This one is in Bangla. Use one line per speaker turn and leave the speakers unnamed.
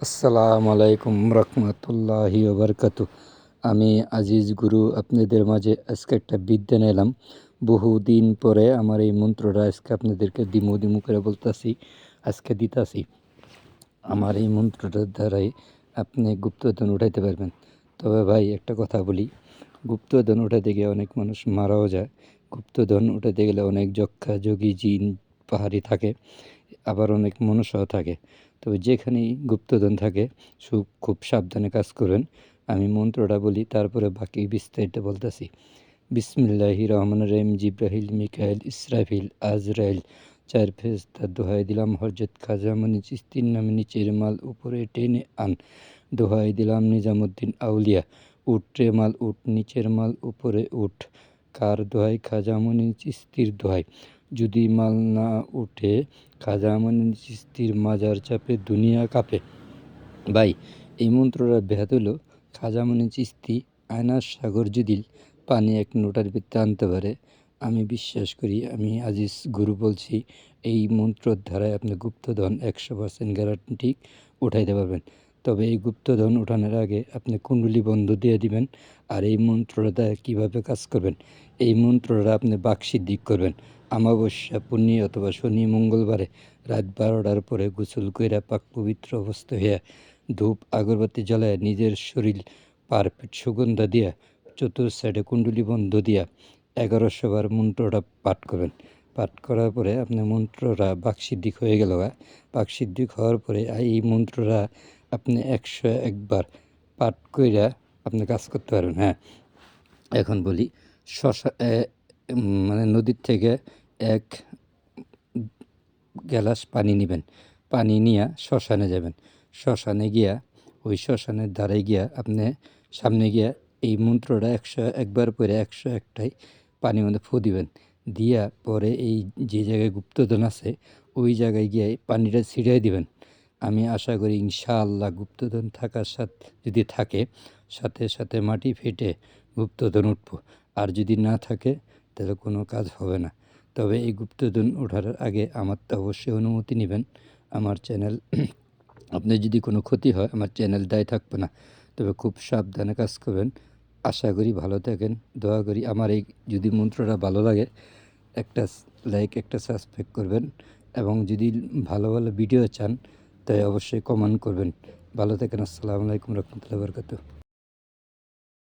আসসালামু আলাইকুম রহমতুল্লাহি ওবরকাতু। আমি আজিজ গুরু আপনাদের মাঝে আজকে একটা বিদ্যা নিলাম। বহুদিন পরে আমার এই মন্ত্রটা আজকে আপনাদেরকে দিমু দিমু করে বলতেছি, আজকে দিতাছি। আমার এই মন্ত্রটার দ্বারাই আপনি গুপ্তধন উঠাইতে পারবেন। তবে ভাই একটা কথা বলি, গুপ্তধন উঠাতে গিয়ে অনেক মানুষ মারাও যায়। গুপ্তধন উঠাতে গেলে অনেক যক্ষা যোগী জিন পাহাড়ি থাকে, আবার অনেক মনুষ্যও থাকে। তবে যেখানেই গুপ্তধন থাকে খুব সাবধানে কাজ করবেন। আমি মন্ত্রটা বলি, তারপরে বাকি বিস্তারিত বলতেছি। বিসমিল্লাহির রহমানির রহিম। জিব্রাহিল, মিকাইল, ইসরাফিল, আজরাইল, চার ফেরেশতার দোহাই দিলাম হযরত খাজা মঈন চিশতির নামে নিচের মাল উপরে টেনে আন। দোহাই দিলাম নিজামুদ্দিন আউলিয়া, উঠ রে মাল উঠ, নিচের মাল উপরে উঠ। কার দোহাই? খাজা মঈন চিশতির দোহাই। যদি মাল না উঠে খাজা মঈন চিশতির মাজার চাপে দুনিয়া কাঁপে। ভাই, এই মন্ত্রটার ব্যাহাত হলো, খাজা মঈন চিশতি আয়নার সাগর যদি পানি এক নোটার ভিতরে আনতে পারে, আমি বিশ্বাস করি, আমি আজিজ গুরু বলছি, এই মন্ত্রর ধারায় আপনি গুপ্তধন 100% গ্যারান্টি উঠাইতে পারবেন। তবে এই গুপ্তধন উঠানোর আগে আপনি কুণ্ডলী বন্ধ দিয়ে দিবেন। আর এই মন্ত্রটা কীভাবে কাজ করবেন, এই মন্ত্রটা আপনি বাকসিদ্ধি করবেন। অমাবস্যা, পুণ্যি অথবা শনি, মঙ্গলবারে রাত 12টার পরে গোসল কইরা পাক পবিত্র অবস্থা হইয়া ধূপ আগরবাতি জ্বালায় নিজের শরীর পারফেক্ট সুগন্ধা দিয়া চতুর সাইডে কুণ্ডলী বন্ধ দিয়া 1100 বার মন্ত্রটা পাঠ করবেন। পাঠ করার পরে আপনার মন্ত্রটা বাকসিদ্ধিক হয়ে গেল। বাকসিদ্ধিক হওয়ার পরে এই মন্ত্রটা আপনি 101 বার পাঠ কইরা আপনি কাজ করতে পারবেন। হ্যাঁ, এখন বলি, মানে নদীর থেকে এক গ্লাস পানি নেবেন। পানি নিয়ে শ্মশানে যাবেন। শ্মশানে গিয়া ওই শ্মশানের ধারে গিয়া আপনি সামনে গিয়া এই মন্ত্রটা 101 বার পরে 101টাই পানির মধ্যে ফু দিবেন। দিয়া পরে এই যে জায়গায় গুপ্তধন আছে ওই জায়গায় গিয়ে পানিটা ছিটিয়ে দিবেন। আমি আশা করি ইনশাআল্লাহ গুপ্তধন থাকার সাথে যদি থাকে, সাথে সাথে মাটি ফেটে গুপ্তধন উঠবো। আর যদি না থাকে তাহলে কোনো কাজ হবে না। তবে এই গুপ্তধন ওঠার আগে আমার তো অবশ্যই অনুমতি নেবেন। আমার চ্যানেল আপনার যদি কোনো ক্ষতি হয়, আমার চ্যানেল দায়ী থাকবে না। তবে খুব সাবধানে কাজ করবেন। আশা করি ভালো থাকেন, দোয়া করি। আমার এই যদি মন্ত্রটা ভালো লাগে, একটা লাইক, একটা সাবস্ক্রাইব করবেন। এবং যদি ভালো ভালো ভিডিও চান তাই অবশ্যই কমেন্ট করবেন। ভালো থাকেন। আসসালামু আলাইকুম রহমতুল্লাহি ওয়া বারাকাতুহু।